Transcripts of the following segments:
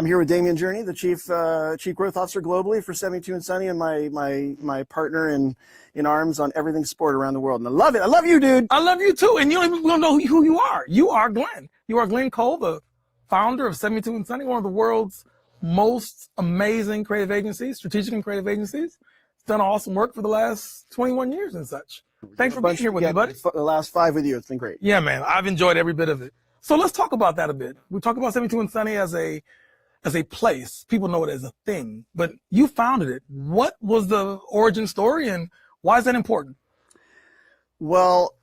I'm here with Damaune Journey, the chief growth officer globally for 72andSunny, and my partner in arms on everything sport around the world. And I love it. I love you, dude. I love you too. And you don't even know who you are. You are Glenn. You are Glenn Cole, the founder of 72andSunny, one of the world's most amazing creative agencies, strategic and creative agencies. It's done awesome work for the last 21 years and such. Thanks for being here with me, buddy. The last 5 with you. It's been great. Yeah, man. I've enjoyed every bit of it. So let's talk about that a bit. We talk about 72andSunny as a place. People know it as a thing, but you founded it. What was the origin story and why is that important? Well,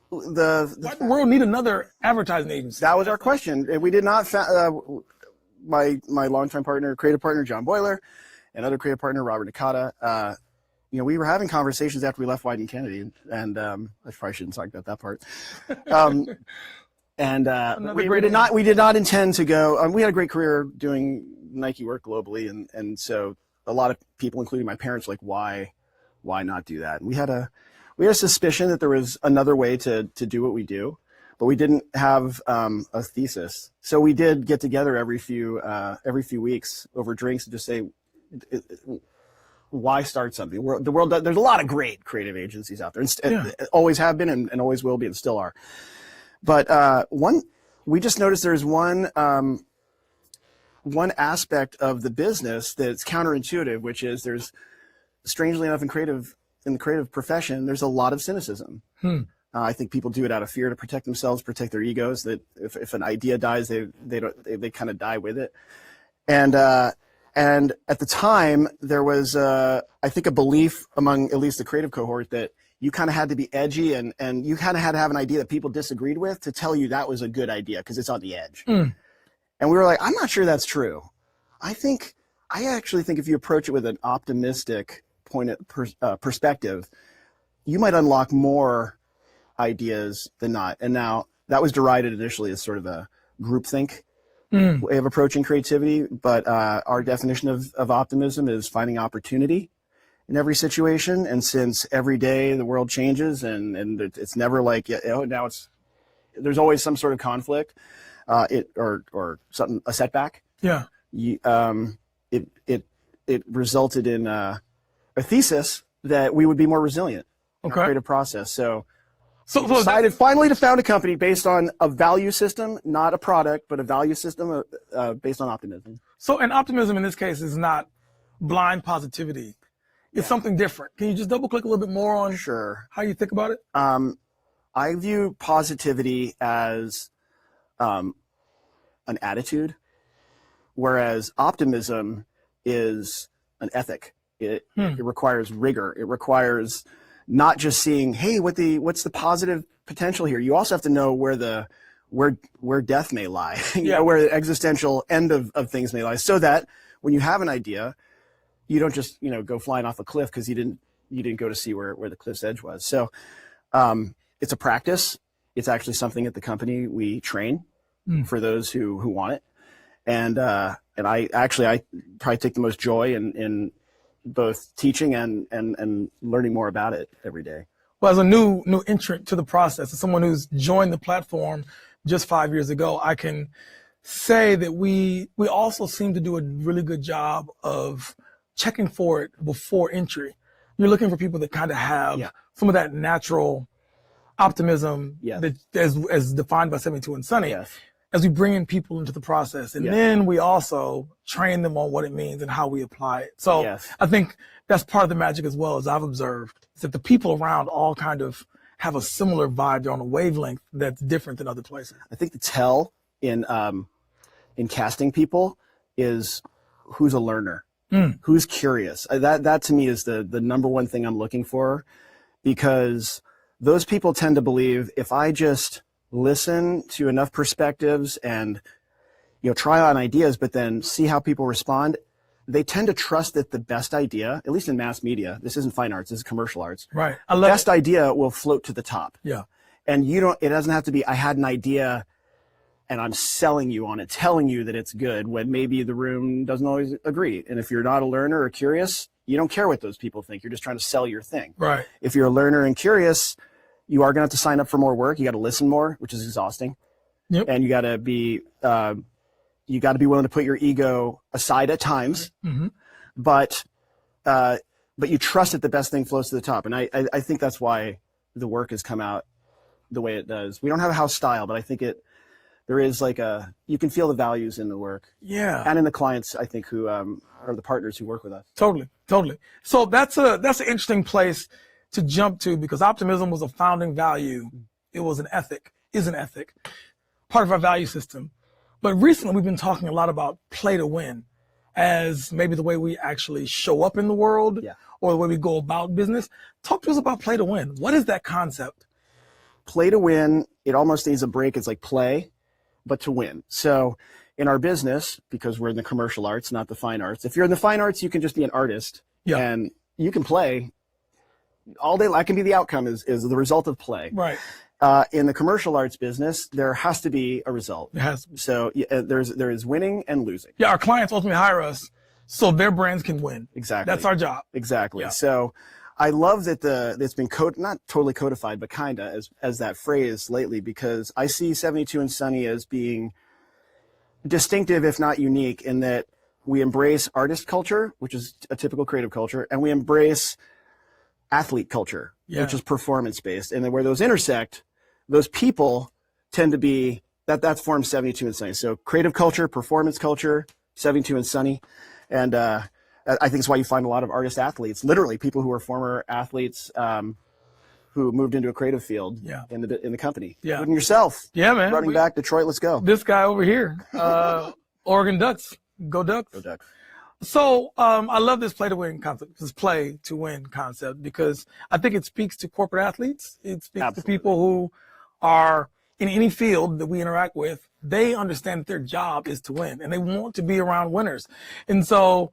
why does the world need another advertising agency? That was our question. We did not, my longtime partner, creative partner, John Boyler, and other creative partner, Robert Nakata, we were having conversations after we left Wyden Kennedy, and I probably shouldn't talk about that part. We did not intend to go. We had a great career doing Nike work globally, and so a lot of people, including my parents, like why not do that? And we had a suspicion that there was another way to do what we do, but we didn't have a thesis. So we did get together every few weeks over drinks and just say, why start something? The world, there's a lot of great creative agencies out there, and always have been and always will be and still are. But we just noticed there's one aspect of the business that's counterintuitive, which is there's, strangely enough, in the creative profession, there's a lot of cynicism. I think people do it out of fear to protect themselves, protect their egos. That if an idea dies, they kind of die with it. And at the time, there was, I think, a belief among at least the creative cohort that you kind of had to be edgy and you kind of had to have an idea that people disagreed with to tell you that was a good idea because it's on the edge. And we were like, I'm not sure that's true. I actually think if you approach it with an optimistic perspective, you might unlock more ideas than not. And now that was derided initially as sort of a groupthink way of approaching creativity, but our definition of optimism is finding opportunity in every situation. And since every day the world changes and it's never like, now there's always some sort of conflict, or something, a setback. Yeah. It resulted in a thesis that we would be more resilient in our creative process. So we decided finally to found a company based on a value system, not a product, but a value system based on optimism. So, and optimism in this case is not blind positivity. It's something different. Can you just double click a little bit more on how you think about it? I view positivity as an attitude, whereas optimism is an ethic. It requires rigor. It requires not just seeing, hey, what's the positive potential here? You also have to know where death may lie, where the existential end of things may lie, so that when you have an idea, you don't just go flying off a cliff because you didn't go to see where the cliff's edge was. So it's a practice. It's actually something at the company we train for those who want it, and I probably take the most joy in both teaching and learning more about it every day. Well, as a new entrant to the process, as someone who's joined the platform just 5 years ago, I can say that we also seem to do a really good job of checking for it before entry. You're looking for people that kind of have some of that natural optimism that as defined by 72andSunny. As we bring in people into the process, and then we also train them on what it means and how we apply it. So I think that's part of the magic as well, as I've observed, is that the people around all kind of have a similar vibe. They're on a wavelength that's different than other places. I think the tell in casting people is who's a learner, who's curious. That to me is the number one thing I'm looking for, because those people tend to believe if I just listen to enough perspectives and try on ideas, but then see how people respond, they tend to trust that the best idea, at least in mass media, this isn't fine arts, this is commercial arts, right? The best idea will float to the top. And it doesn't have to be, I had an idea and I'm selling you on it, telling you that it's good, when maybe the room doesn't always agree. And if you're not a learner or curious, you don't care what those people think. You're just trying to sell your thing. Right. If you're a learner and curious, you are going to have to sign up for more work. You got to listen more, which is exhausting. And you got to be You got to be willing to put your ego aside at times, Mm-hmm. but you trust that the best thing flows to the top. And I think that's why the work has come out the way it does. We don't have a house style, but I think there is like you can feel the values in the work. Yeah. And in the clients, I think, who are the partners who work with us. Totally. So that's an interesting place to jump to, because optimism was a founding value. It was an ethic, is an ethic, part of our value system. But recently we've been talking a lot about play to win as maybe the way we actually show up in the world, or the way we go about business. Talk to us about play to win. What is that concept? Play to win, it almost needs a break. It's like play, but to win. So in our business, because we're in the commercial arts, not the fine arts, if you're in the fine arts, you can just be an artist and you can play all day. That can be the outcome, is the result of play. Right. In the commercial arts business, there has to be a result. It has to be. So there is winning and losing. Yeah, our clients ultimately hire us so their brands can win. Exactly. That's our job. Exactly. Yeah. So I love that it's been not totally codified, but kinda as that phrase lately, because I see 72andSunny as being distinctive, if not unique, in that we embrace artist culture, which is a typical creative culture, and we embrace athlete culture, which is performance based. And then where those intersect, those people tend to be that forms 72andSunny. So creative culture, performance culture, 72andSunny. And I think it's why you find a lot of artist athletes, literally people who are former athletes who moved into a creative field in the company. Yeah. Including yourself. Yeah, man. Running back, Detroit, let's go. This guy over here, Oregon Ducks. Go Ducks. Go Ducks. So I love this play to win concept, this play to win concept, because I think it speaks to corporate athletes. It speaks to people who are in any field that we interact with. They understand that their job is to win, and they want to be around winners. And so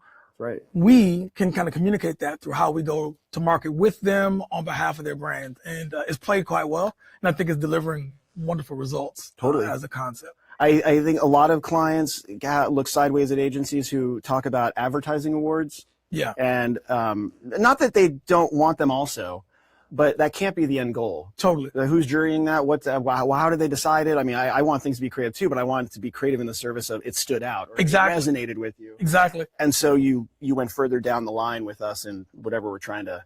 we can kind of communicate that through how we go to market with them on behalf of their brand. And it's played quite well, and I think it's delivering wonderful results as a concept. I think a lot of clients look sideways at agencies who talk about advertising awards. Yeah. And not that they don't want them also, but that can't be the end goal. Totally. Who's jurying that? How did they decide it? I mean, I want things to be creative too, but I want it to be creative in the service of it stood out or it resonated with you. Exactly. And so you went further down the line with us in whatever we're trying to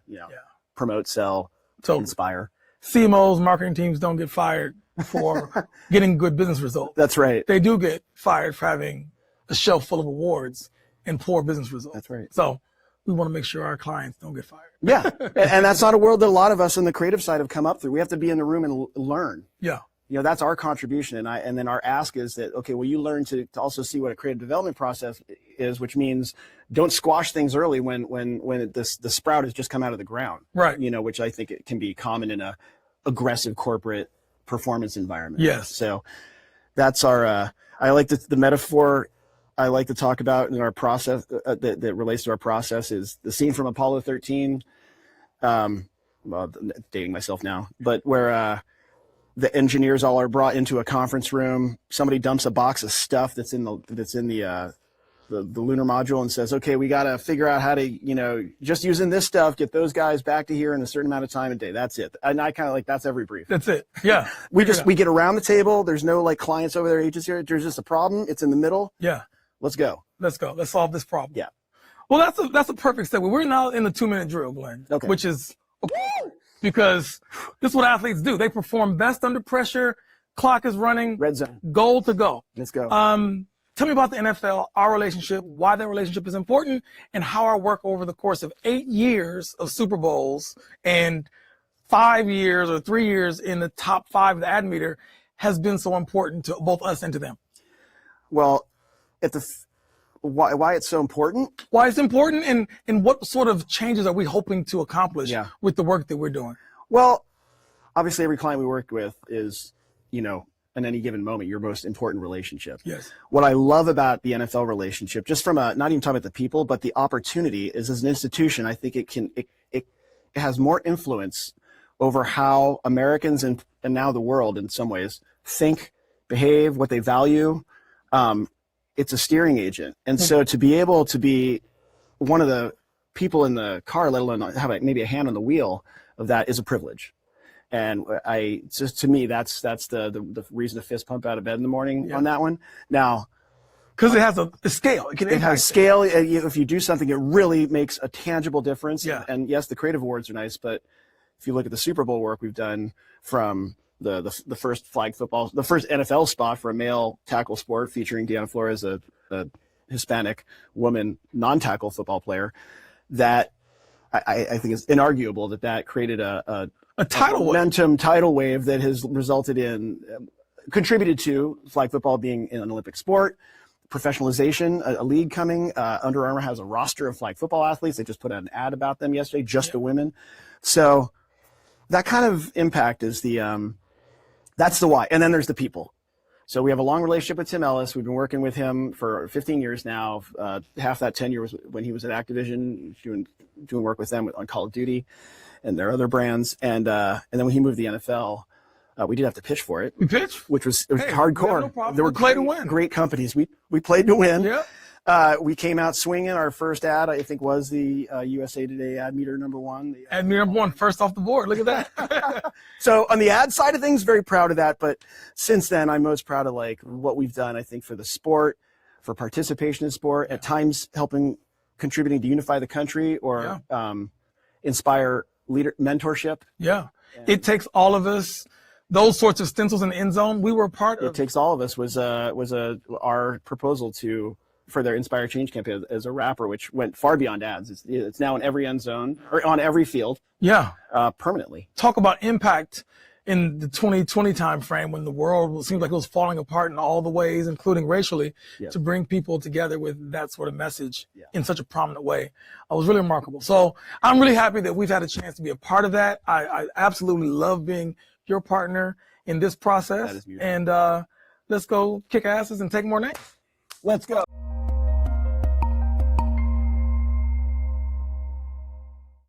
promote, sell, inspire. CMOs, marketing teams don't get fired for getting good business results. That's right. They do get fired for having a shelf full of awards and poor business results. That's right. So we want to make sure our clients don't get fired. Yeah. And that's not a world that a lot of us in the creative side have come up through. We have to be in the room and learn. Yeah. That's our contribution. And then our ask is that, okay, well, you learn to also see what a creative development process is, which means don't squash things early when the sprout has just come out of the ground. Right. Which I think it can be common in a aggressive corporate performance environment. Yes. So that's our, I like the metaphor I like to talk about in our process that relates to our process is the scene from Apollo 13. Well, dating myself now, but where the engineers all are brought into a conference room. Somebody dumps a box of stuff that's in the lunar module and says, okay, we got to figure out how to, just using this stuff, get those guys back to here in a certain amount of time a day. That's it. And I kind of that's every brief. That's it. Yeah. we get around the table. There's no clients over there, agents here. There's just a problem. It's in the middle. Yeah. Let's go. Let's go. Let's solve this problem. Yeah. Well, that's a perfect segue. We're now in the 2-minute drill, Glenn. Okay. Which is because this is what athletes do. They perform best under pressure. Clock is running. Red zone. Goal to go. Let's go. Tell me about the NFL, our relationship, why that relationship is important, and how our work over the course of 8 years of Super Bowls and 5 years or 3 years in the top 5 of the ad meter has been so important to both us and to them. Well, why it's so important? Why it's important, and what sort of changes are we hoping to accomplish with the work that we're doing? Well, obviously every client we work with is, in any given moment, your most important relationship. Yes. What I love about the NFL relationship, just from not even talking about the people, but the opportunity is as an institution, I think it has more influence over how Americans and now the world in some ways think, behave, what they value. It's a steering agent. And so to be able to be one of the people in the car, let alone have maybe a hand on the wheel of that, is a privilege. And to me, that's the reason to fist pump out of bed in the morning on that one. Now, Because it has a scale. It can It impact has scale. If you do something, it really makes a tangible difference. Yeah. And yes, the creative awards are nice, but if you look at the Super Bowl work we've done from the first flag football, the first NFL spot for a male tackle sport featuring Deanna Flores, a Hispanic woman non-tackle football player, that I think is inarguable that created a tidal wave. momentum tidal wave that has resulted in contributed to flag football being an Olympic sport, professionalization, a league coming. Under Armour has a roster of flag football athletes. They just put out an ad about them yesterday, just the women. So that kind of impact is that's the why. And then there's the people. So we have a long relationship with Tim Ellis. We've been working with him for 15 years now. Half that tenure was when he was at Activision, doing work with them on Call of Duty and their other brands. And then when he moved to the NFL, we did have to pitch for it. We pitched? Which was Hey, hardcore. no problem. There were We played to win. great companies. We played to win. Yeah. We came out swinging. Our first ad, I think, was the USA Today ad meter #1. Ad meter #1, first off the board. Look at that. So on the ad side of things, very proud of that. But since then, I'm most proud of like what we've done, I think, for the sport, for participation in sport, at times contributing to unify the country or inspire mentorship. Yeah. It takes all of us. Those sorts of stencils in the end zone, we were a part of. It takes all of us was our proposal for their Inspire Change campaign as a rapper, which went far beyond ads. It's now in every end zone or on every field. Yeah. Permanently. Talk about impact in the 2020 time frame when the world seemed like it was falling apart in all the ways, including racially, to bring people together with that sort of message in such a prominent way. It was really remarkable. So I'm really happy that we've had a chance to be a part of that. I absolutely love being your partner in this process. That is beautiful. And let's go kick asses and take more names. Let's go.